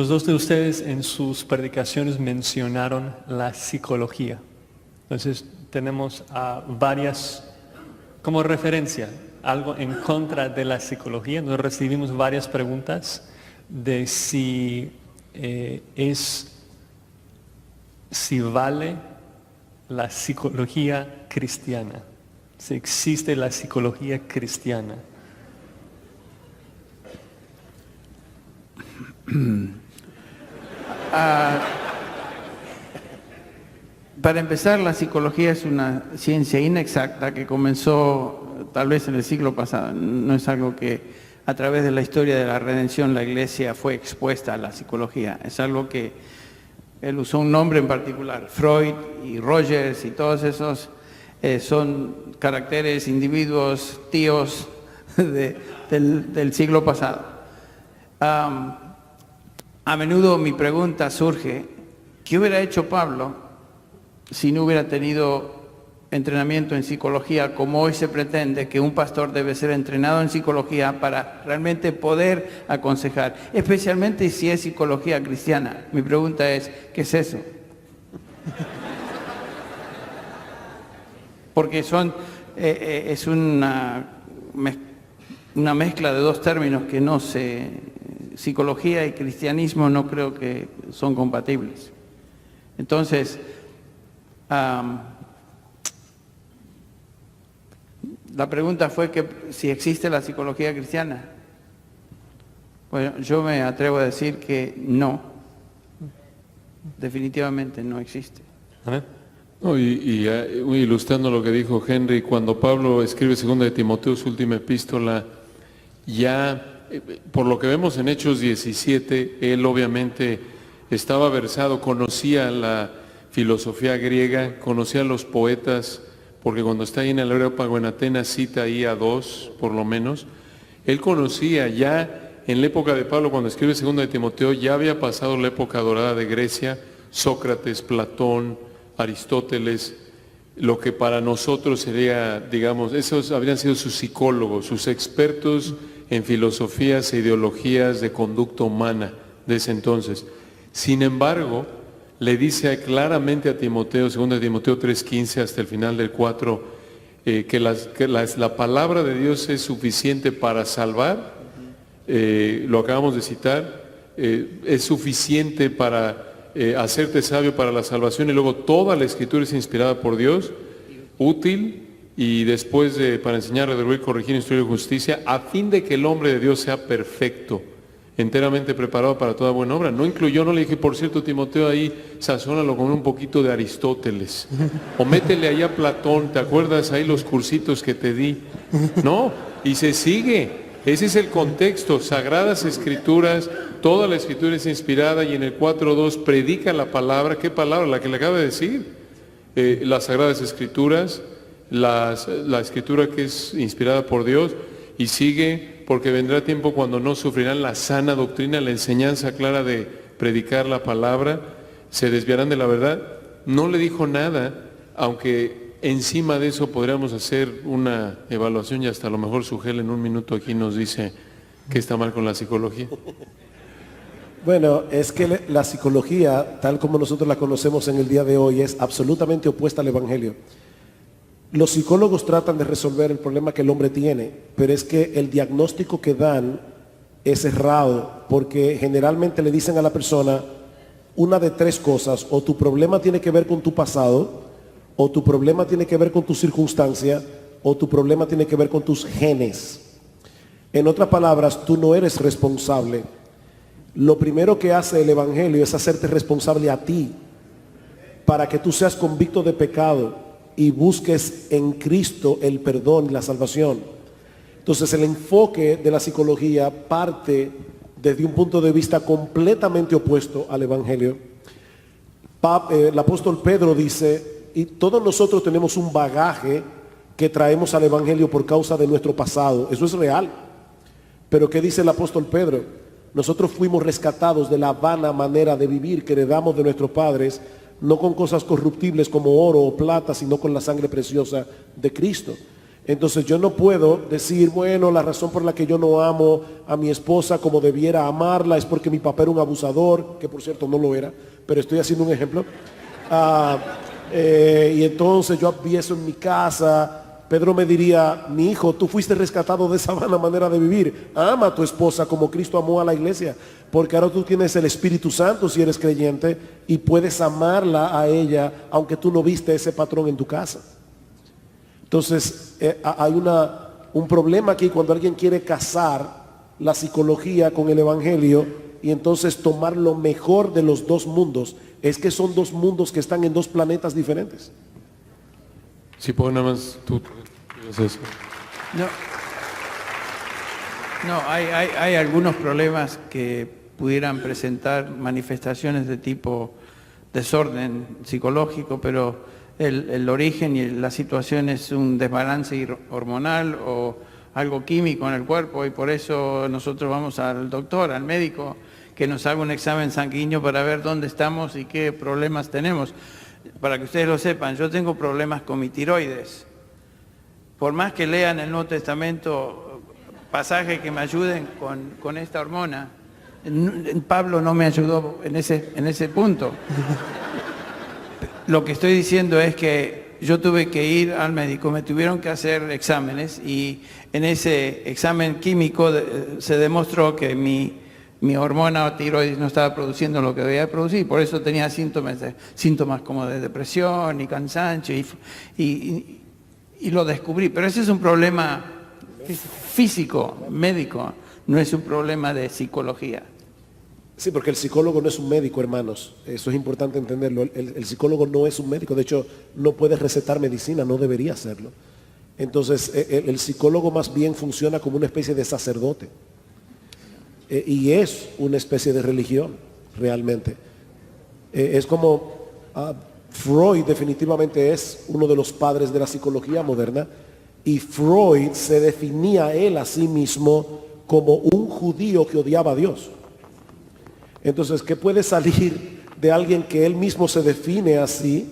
Los dos de ustedes en sus predicaciones mencionaron la psicología. Entonces tenemos varias, como referencia, algo en contra de la psicología. Nos recibimos varias preguntas de si vale la psicología cristiana, si existe la psicología cristiana. Para empezar, la psicología es una ciencia inexacta que comenzó tal vez en el siglo pasado. No es algo que a través de la historia de la redención la Iglesia fue expuesta a la psicología. Es algo que él usó un nombre en particular. Freud y Rogers y todos esos son caracteres, individuos, tíos del siglo pasado. A menudo mi pregunta surge, ¿qué hubiera hecho Pablo si no hubiera tenido entrenamiento en psicología como hoy se pretende que un pastor debe ser entrenado en psicología para realmente poder aconsejar? Especialmente si es psicología cristiana. Mi pregunta es, ¿qué es eso? Porque es una mezcla de dos términos que no se... Psicología y cristianismo no creo que son compatibles. Entonces, la pregunta fue que si existe la psicología cristiana. Bueno, yo me atrevo a decir que no. Definitivamente no existe. No, ilustrando lo que dijo Henry, cuando Pablo escribe 2 de Timoteo, su última epístola, ya por lo que vemos en Hechos 17, él obviamente estaba versado, conocía la filosofía griega, conocía a los poetas, porque cuando está ahí en el Areópago en Atenas cita ahí a dos, por lo menos. Él conocía ya en la época de Pablo, cuando escribe 2 de Timoteo, ya había pasado la época dorada de Grecia, Sócrates, Platón, Aristóteles, lo que para nosotros sería, digamos, esos habrían sido sus psicólogos, sus expertos en filosofías e ideologías de conducta humana de ese entonces. Sin embargo, le dice claramente a Timoteo, 2 de Timoteo 3:15 hasta el final del 4, que la palabra de Dios es suficiente para salvar, lo acabamos de citar, es suficiente para hacerte sabio para la salvación, y luego toda la Escritura es inspirada por Dios, útil, y después para enseñar, redarguir, corregir, instruir en justicia, a fin de que el hombre de Dios sea perfecto, enteramente preparado para toda buena obra. No incluyó, no le dije, por cierto, Timoteo, ahí sazónalo con un poquito de Aristóteles, o métele ahí a Platón, ¿te acuerdas ahí los cursitos que te di? No, y se sigue, ese es el contexto, Sagradas Escrituras, toda la Escritura es inspirada, y en el 4:2 predica la palabra. ¿Qué palabra? La que le acaba de decir, las Sagradas Escrituras, la Escritura que es inspirada por Dios, y sigue, porque vendrá tiempo cuando no sufrirán la sana doctrina, la enseñanza clara de predicar la palabra, se desviarán de la verdad. No le dijo nada, aunque encima de eso podríamos hacer una evaluación, y hasta a lo mejor Sugel en un minuto aquí nos dice que está mal con la psicología. Bueno, es que la psicología, tal como nosotros la conocemos en el día de hoy, es absolutamente opuesta al Evangelio. Los psicólogos tratan de resolver el problema que el hombre tiene, pero es que el diagnóstico que dan es errado, porque generalmente le dicen a la persona una de tres cosas: o tu problema tiene que ver con tu pasado, o tu problema tiene que ver con tu circunstancia, o tu problema tiene que ver con tus genes. En otras palabras, tú no eres responsable. Lo primero que hace el Evangelio es hacerte responsable a ti, para que tú seas convicto de pecado y busques en Cristo el perdón y la salvación. Entonces el enfoque de la psicología parte desde un punto de vista completamente opuesto al Evangelio. El apóstol Pedro dice, y todos nosotros tenemos un bagaje que traemos al Evangelio por causa de nuestro pasado. Eso es real. Pero ¿qué dice el apóstol Pedro? Nosotros fuimos rescatados de la vana manera de vivir que heredamos de nuestros padres, no con cosas corruptibles como oro o plata, sino con la sangre preciosa de Cristo. Entonces yo no puedo decir, bueno, la razón por la que yo no amo a mi esposa como debiera amarla es porque mi papá era un abusador, que por cierto no lo era, pero estoy haciendo un ejemplo. Y entonces yo vi eso en mi casa. Pedro me diría, mi hijo, tú fuiste rescatado de esa vana manera de vivir. Ama a tu esposa como Cristo amó a la iglesia, porque ahora tú tienes el Espíritu Santo si eres creyente y puedes amarla a ella, aunque tú no viste ese patrón en tu casa. Entonces, hay un problema aquí cuando alguien quiere casar la psicología con el Evangelio y entonces tomar lo mejor de los dos mundos. Es que son dos mundos que están en dos planetas diferentes. Si puedo nada más, tú dices eso. No, hay algunos problemas que pudieran presentar manifestaciones de tipo desorden psicológico, pero el origen y la situación es un desbalance hormonal o algo químico en el cuerpo, y por eso nosotros vamos al doctor, al médico, que nos haga un examen sanguíneo para ver dónde estamos y qué problemas tenemos. Para que ustedes lo sepan, yo tengo problemas con mi tiroides. Por más que lean el Nuevo Testamento pasajes que me ayuden con esta hormona, Pablo no me ayudó en ese punto. Lo que estoy diciendo es que yo tuve que ir al médico, me tuvieron que hacer exámenes y en ese examen químico se demostró que mi hormona tiroides no estaba produciendo lo que debía producir, por eso tenía síntomas como de depresión y cansancio y lo descubrí. Pero ese es un problema físico, médico, no es un problema de psicología. Sí, porque el psicólogo no es un médico, hermanos. Eso es importante entenderlo. El psicólogo no es un médico. De hecho, no puede recetar medicina, no debería hacerlo. Entonces, el psicólogo más bien funciona como una especie de sacerdote. Y es una especie de religión, realmente. Es como Freud definitivamente es uno de los padres de la psicología moderna. Y Freud se definía él a sí mismo como un judío que odiaba a Dios. Entonces, ¿qué puede salir de alguien que él mismo se define así?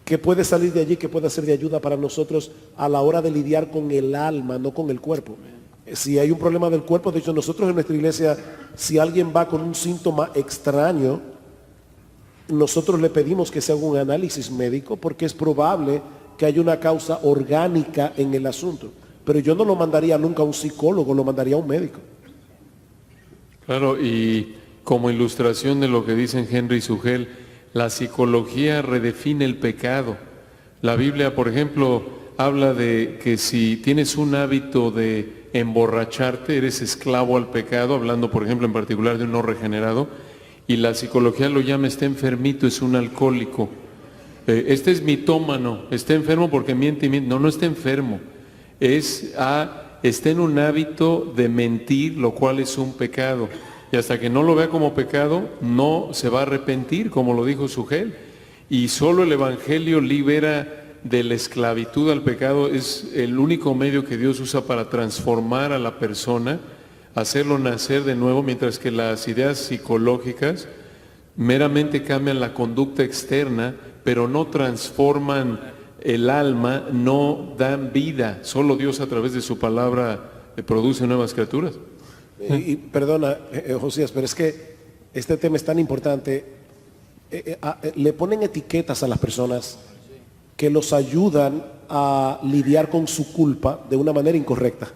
¿Qué puede salir de allí que pueda ser de ayuda para nosotros a la hora de lidiar con el alma, no con el cuerpo? Si hay un problema del cuerpo, de hecho nosotros en nuestra iglesia, si alguien va con un síntoma extraño, nosotros le pedimos que se haga un análisis médico porque es probable que haya una causa orgánica en el asunto. Pero yo no lo mandaría nunca a un psicólogo, lo mandaría a un médico. Claro, y como ilustración de lo que dicen Henry y Sugel, la psicología redefine el pecado. La Biblia, por ejemplo, habla de que si tienes un hábito de emborracharte, eres esclavo al pecado, hablando, por ejemplo, en particular de un no regenerado, y la psicología lo llama, está enfermito, es un alcohólico. Este es mitómano, está enfermo porque miente y miente. No, no está enfermo. Está en un hábito de mentir, lo cual es un pecado. Y hasta que no lo vea como pecado, no se va a arrepentir, como lo dijo Sugel. Y solo el Evangelio libera de la esclavitud al pecado. Es el único medio que Dios usa para transformar a la persona, hacerlo nacer de nuevo, mientras que las ideas psicológicas meramente cambian la conducta externa, pero no transforman el alma, no dan vida. Solo Dios a través de su palabra produce nuevas criaturas. Y perdona, Josías, pero es que este tema es tan importante. Le ponen etiquetas a las personas que los ayudan a lidiar con su culpa de una manera incorrecta.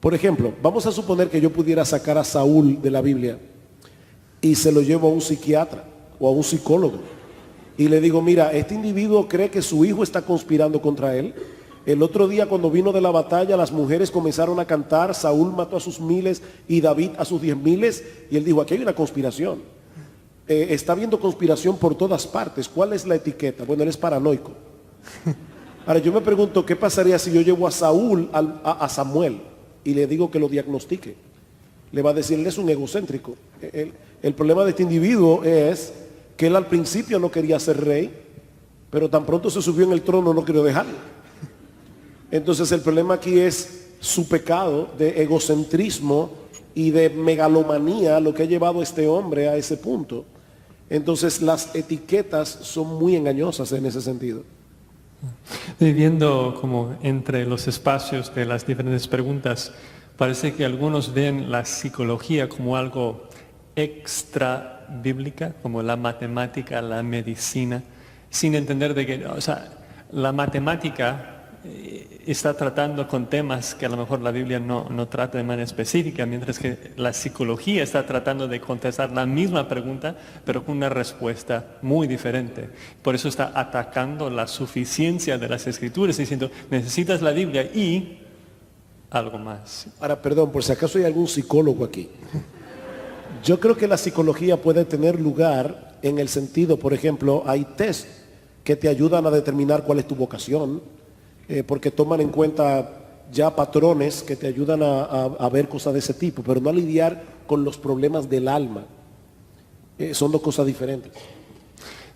Por ejemplo, vamos a suponer que yo pudiera sacar a Saúl de la Biblia y se lo llevo a un psiquiatra o a un psicólogo y le digo, mira, este individuo cree que su hijo está conspirando contra él. El otro día cuando vino de la batalla, las mujeres comenzaron a cantar, Saúl mató a sus 1000 y David a sus 10,000, y él dijo, aquí hay una conspiración. Está habiendo conspiración por todas partes. ¿Cuál es la etiqueta? Bueno, él es paranoico. Ahora yo me pregunto, ¿qué pasaría si yo llevo a Saúl a Samuel y le digo que lo diagnostique? Le va a decir, él es un egocéntrico. El problema de este individuo es que él al principio no quería ser rey, pero tan pronto se subió en el trono no quería dejarlo. Entonces el problema aquí es su pecado de egocentrismo y de megalomanía, lo que ha llevado a este hombre a ese punto. Entonces las etiquetas son muy engañosas en ese sentido. Viviendo como entre los espacios de las diferentes preguntas, parece que algunos ven la psicología como algo extra bíblica, como la matemática, la medicina, sin entender de que, o sea, la matemática está tratando con temas que a lo mejor la Biblia no trata de manera específica, mientras que la psicología está tratando de contestar la misma pregunta, pero con una respuesta muy diferente. Por eso está atacando la suficiencia de las Escrituras, diciendo, necesitas la Biblia y algo más. Ahora, perdón, por si acaso hay algún psicólogo aquí. Yo creo que la psicología puede tener lugar en el sentido, por ejemplo, hay test que te ayudan a determinar cuál es tu vocación, porque toman en cuenta ya patrones que te ayudan a ver cosas de ese tipo, pero no a lidiar con los problemas del alma. Son dos cosas diferentes.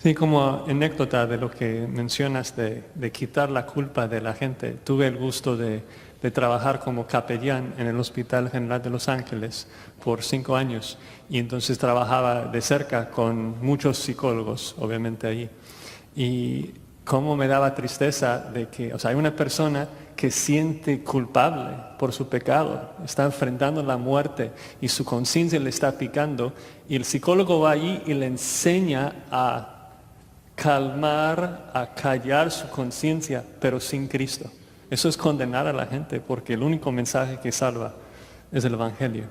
Sí, como anécdota de lo que mencionas de quitar la culpa de la gente, tuve el gusto de trabajar como capellán en el Hospital General de Los Ángeles por 5 años y entonces trabajaba de cerca con muchos psicólogos, obviamente allí. Y cómo me daba tristeza de que, o sea, hay una persona que siente culpable por su pecado, está enfrentando la muerte y su conciencia le está picando y el psicólogo va allí y le enseña a calmar, a callar su conciencia, pero sin Cristo. Eso es condenar a la gente porque el único mensaje que salva es el Evangelio.